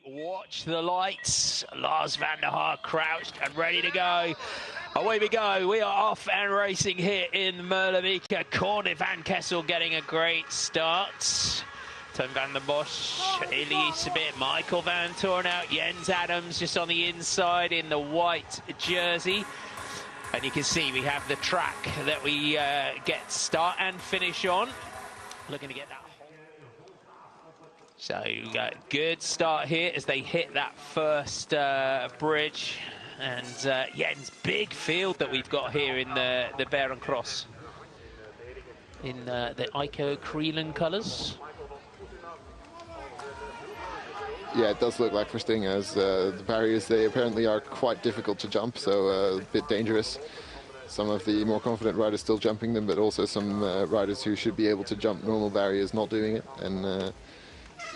Watch the lights. Lars van der Haar crouched and ready to go. Away we go. We are off and racing here in Meulebeke. Corne van Kessel getting a great start. Tom van der Bosch, Elisabeth, Michael van Toorn, Jens Adams just on the inside in the white jersey. And you can see we have the track that we get start and finish on. Looking to get that. So good start here as they hit that first bridge. And Jens, big field that we've got here in the Bærum Cross. In the Ico Creelan colours. Yeah, it does look like for Sting, as the barriers, they apparently are quite difficult to jump, so a bit dangerous. Some of the more confident riders still jumping them, but also some riders who should be able to jump normal barriers not doing it. And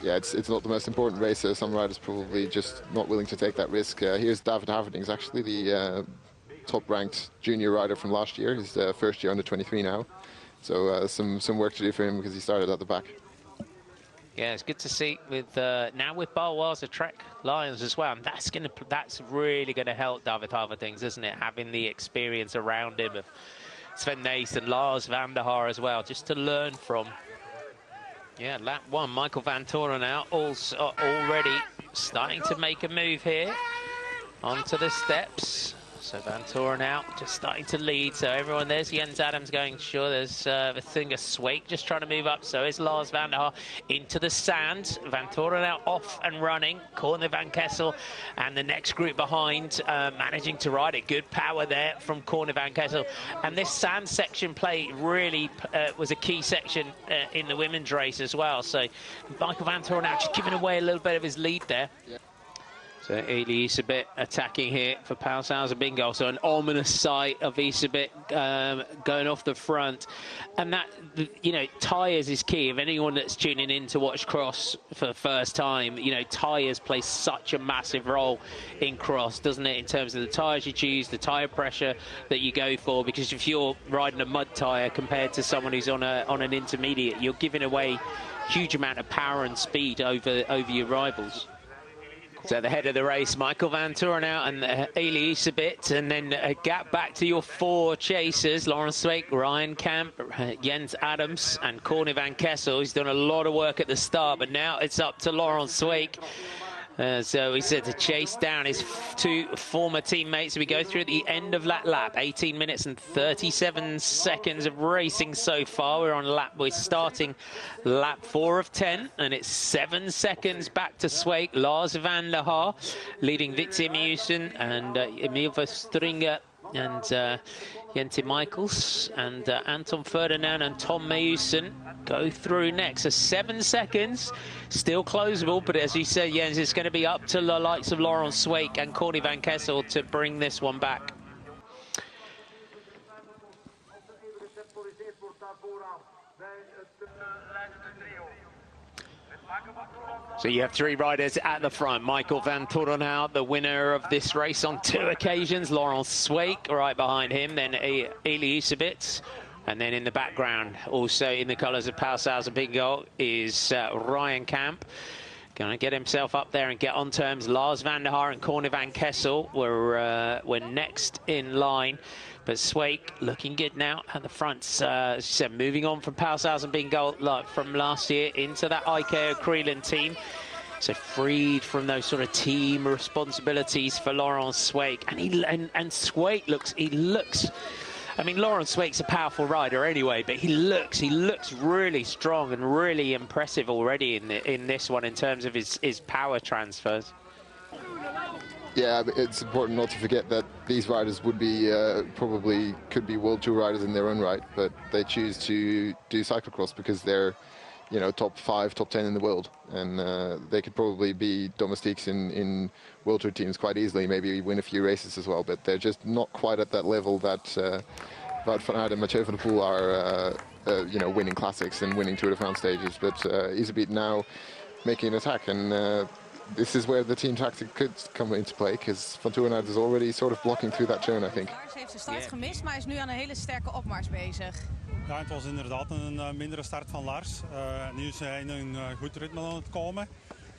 yeah, it's not the most important race, so some riders probably just not willing to take that risk. Here's David Haverdings, actually the top-ranked junior rider from last year. He's first year under 23 now, so some work to do for him because he started at the back. Yeah, it's good to see with now with Baloise Trek Lions as well, and that's really gonna help David Haverdings, isn't it? Having the experience around him of Sven Nys and Lars van der Haar as well, just to learn from. Yeah, lap one, Michael van Toorn out, already starting to make a move here onto the steps. So Van Toorn out, just starting to lead. So everyone, there's Jens Adams going, sure, there's Vithinga Sweek just trying to move up. So is Lars van der Haar into the sand. Van Toorn out off and running. Corne van Kessel and the next group behind managing to ride it. Good power there from Corne van Kessel. And this sand section play really was a key section in the women's race as well. So Michael van Toorn out just giving away a little bit of his lead there. Yeah. So Elisabeth attacking here for Paushausen Bingo. So an ominous sight of Elisabeth going off the front. And that, you know, tyres is key. If anyone that's tuning in to watch cross for the first time, you know, tyres play such a massive role in cross, doesn't it? In terms of the tyres you choose, the tyre pressure that you go for. Because if you're riding a mud tyre compared to someone who's on an intermediate, you're giving away a huge amount of power and speed over your rivals. So the head of the race, Michael van Toorn out and Elisabeth, and then a gap back to your four chasers, Laurens Sweek, Ryan Kamp, Jens Adams and Corne van Kessel. He's done a lot of work at the start, but now it's up to Laurens Sweek. So he said to chase down his two former teammates. We go through at the end of that lap, 18 minutes and 37 seconds of racing so far. We're starting lap 4 of 10, and it's 7 seconds back to Sweek. Lars van der Haar leading Vitse Meusen and Emil Verstringer and Jente Michaels and Anton Ferdinand and Tom Meusen go through next. So 7 seconds, still closable, but as you said, Jens, it's going to be up to the likes of Laurens Sweek and Corne van Kessel to bring this one back. So you have three riders at the front. Michael van Toorn out, the winner of this race on 2 occasions. Laurens Sweek right behind him, then Elisabeth. And then in the background, also in the colours of Paushausen Bingo, is Ryan Kamp. Going to get himself up there and get on terms. Lars van der Haar and Corne van Kessel were next in line. But Sweek looking good now at the front. As you said, moving on from Paushausen Bingo from last year into that Ico Creelan team. So freed from those sort of team responsibilities for Laurens Sweek. And Sweek looks. I mean, Laurens Sweek's a powerful rider anyway, but he looks really strong and really impressive already in this one in terms of his power transfers. Yeah, it's important not to forget that these riders would be probably could be World Tour riders in their own right, but they choose to do cyclocross because they're, you know, top 5, top 10 in the world, and they could probably be domestiques in World Tour teams quite easily, maybe win a few races as well, but they're just not quite at that level that Wout van Aert and Mathieu van der Poel are, you know, winning classics and winning Tour de France stages. But Elisabeth now making an attack, and this is where the team tactic could come into play, because Van Toorn is already sort of blocking through that turn, I think. Lars heeft de start gemist, maar is nu aan een hele sterke opmars bezig. Ja, het was inderdaad een mindere start van Lars. Nu is hij in een goed ritme aan het komen.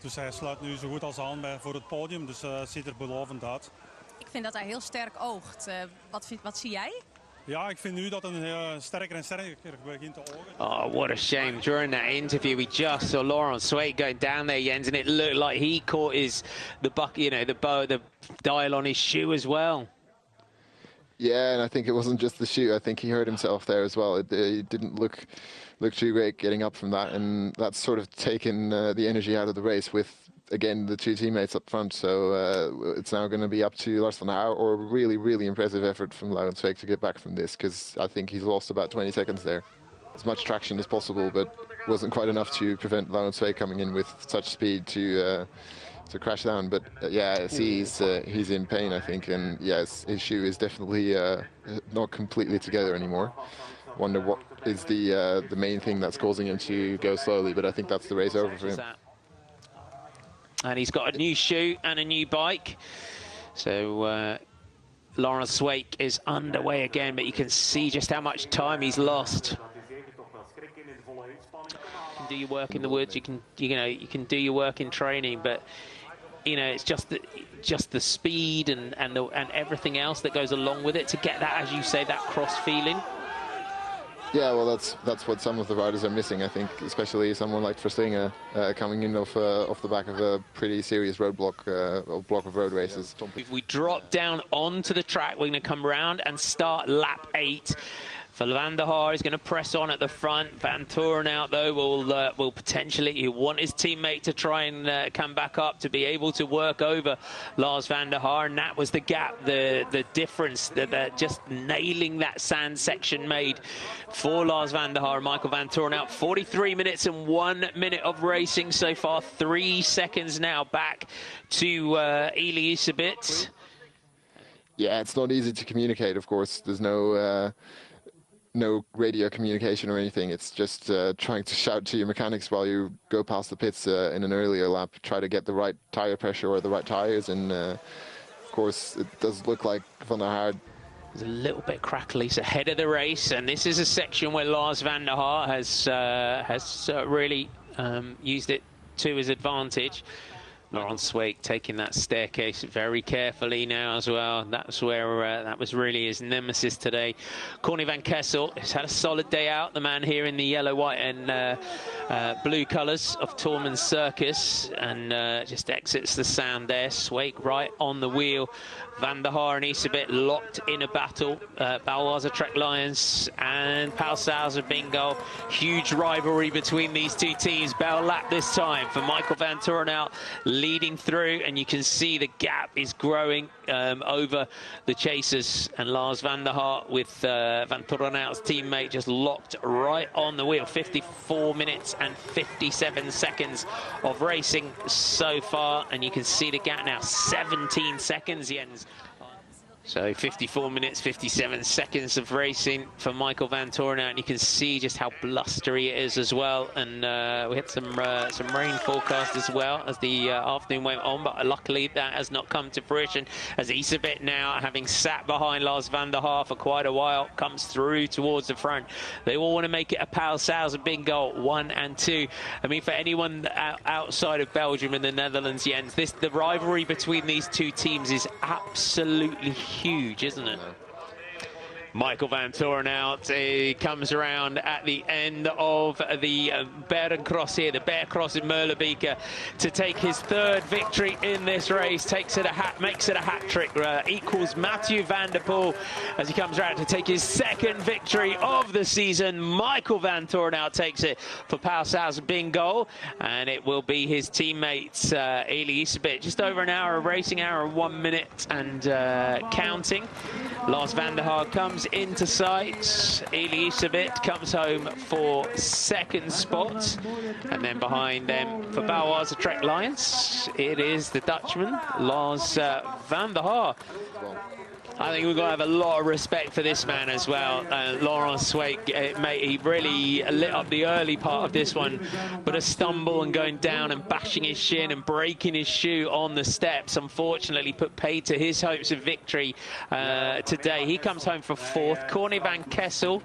Dus hij sluit nu zo goed als aan voor het podium, dus het ziet er belovend uit. Ik vind dat hij heel sterk oogt. Wat zie jij? Ja, ik vind nu dat hij sterker en sterker begint te ogen. Oh, what a shame. During that interview, we just saw Laurent Sweet going down there, Jens, and it looked like he caught the dial on his shoe as well. Yeah, and I think it wasn't just the shoe. I think he hurt himself there as well. He didn't look too great getting up from that, and that's sort of taken the energy out of the race with, again, the two teammates up front. So it's now going to be up to Lars van der Haar, or a really, really impressive effort from Laurent Sweek to get back from this, because I think he's lost about 20 seconds there. As much traction as possible, but wasn't quite enough to prevent Laurent Sweek coming in with such speed to crash down. But yeah, he's in pain, I think, and yes, his shoe is definitely not completely together anymore. Wonder what is the main thing that's causing him to go slowly, but I think that's the race over for him. And he's got a new shoe and a new bike, so Laurent Sweek is underway again, but you can see just how much time he's lost. You can do your work in the woods, you can do your work in training, but it's just the speed and everything else that goes along with it to get that, as you say, that cross feeling. Yeah, well, that's what some of the riders are missing, I think, especially someone like Verstegen coming in off the back of a pretty serious roadblock or block of road races. If we drop down onto the track, we're going to come round and start lap 8. For Van der Haar is going to press on at the front. Van Torenhout, though, will potentially want his teammate to try and come back up to be able to work over Lars Van der Haar. And that was the gap, the difference that just nailing that sand section made for Lars Van der Haar and Michael Van Torenhout. 43 minutes and 1 minute of racing so far. 3 seconds now back to Eli Iserbyt. Yeah, it's not easy to communicate, of course. There's no radio communication or anything. It's just trying to shout to your mechanics while you go past the pits in an earlier lap, try to get the right tire pressure or the right tires, and of course it does look like Van der Haar. It's a little bit crackly. It's ahead of the race, and this is a section where Lars Van der Haar has really used it to his advantage. Laurent Sweek taking that staircase very carefully now as well. That's where that was really his nemesis today. Corny van Kessel has had a solid day out. The man here in the yellow, white and blue colours of Tormans Circus, and just exits the sand there. Sweek right on the wheel. Van der Haar and Iserbyt locked in a battle. Baloise Trek Lions and Pauwels Bingo. Huge rivalry between these two teams. Bell lap this time for Michael Van Torenhout leading through, and you can see the gap is growing over the chasers, and Lars Van der Haar with Van Torenhout's teammate just locked right on the wheel. 54 minutes and 57 seconds of racing so far, and you can see the gap now, 17 seconds, Jens. So 54 minutes, 57 seconds of racing for Michael Van Torenhout, and you can see just how blustery it is as well. And we had some rain forecast as well as the afternoon went on, but luckily that has not come to fruition, as Iserbyt now, having sat behind Lars Van der Haar for quite a while, comes through towards the front. They all want to make it a Pauwels and Bingo 1 and 2. I mean, for anyone outside of Belgium and the Netherlands, Jens, the rivalry between these two teams is absolutely huge, isn't it? Michael Van Torenhout comes around at the end of the Berencross here, the Bear Cross in Meulebeke, to take his 3rd victory in this race. Makes it a hat trick, equals Mathieu van der Poel as he comes around to take his 2nd victory of the season. Michael Van Torenhout takes it for Pauwels Bingo, and it will be his teammates Eli Iserbyt. Just over an hour of racing, hour and 1 minute and counting. Lars Van der Haar comes into sight. Eli Iserbyt comes home for 2nd spot, and then behind them for Baloise Trek Lions, it is the Dutchman Lars Van der Haar. I think we've got to have a lot of respect for this man as well. Laurent Sweek, he really lit up the early part of this one, but a stumble and going down and bashing his shin and breaking his shoe on the steps, unfortunately put paid to his hopes of victory today. He comes home for 4th. Corny van Kessel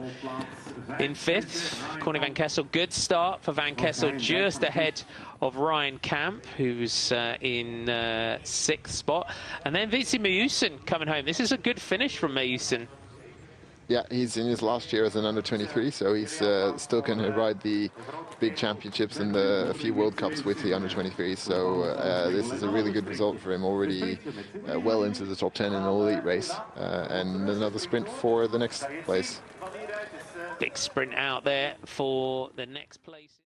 in 5th. Corny van Kessel, good start for Van Kessel, just ahead of Ryan Camp, who's in 6th spot. And then Vinci Meusen coming home. This is a good finish from Meusen. Yeah, he's in his last year as an under-23, so he's still going to ride the big championships and a few World Cups with the under-23. So this is a really good result for him, already well into the top 10 in an all-elite race. And another sprint for the next place. Big sprint out there for the next place.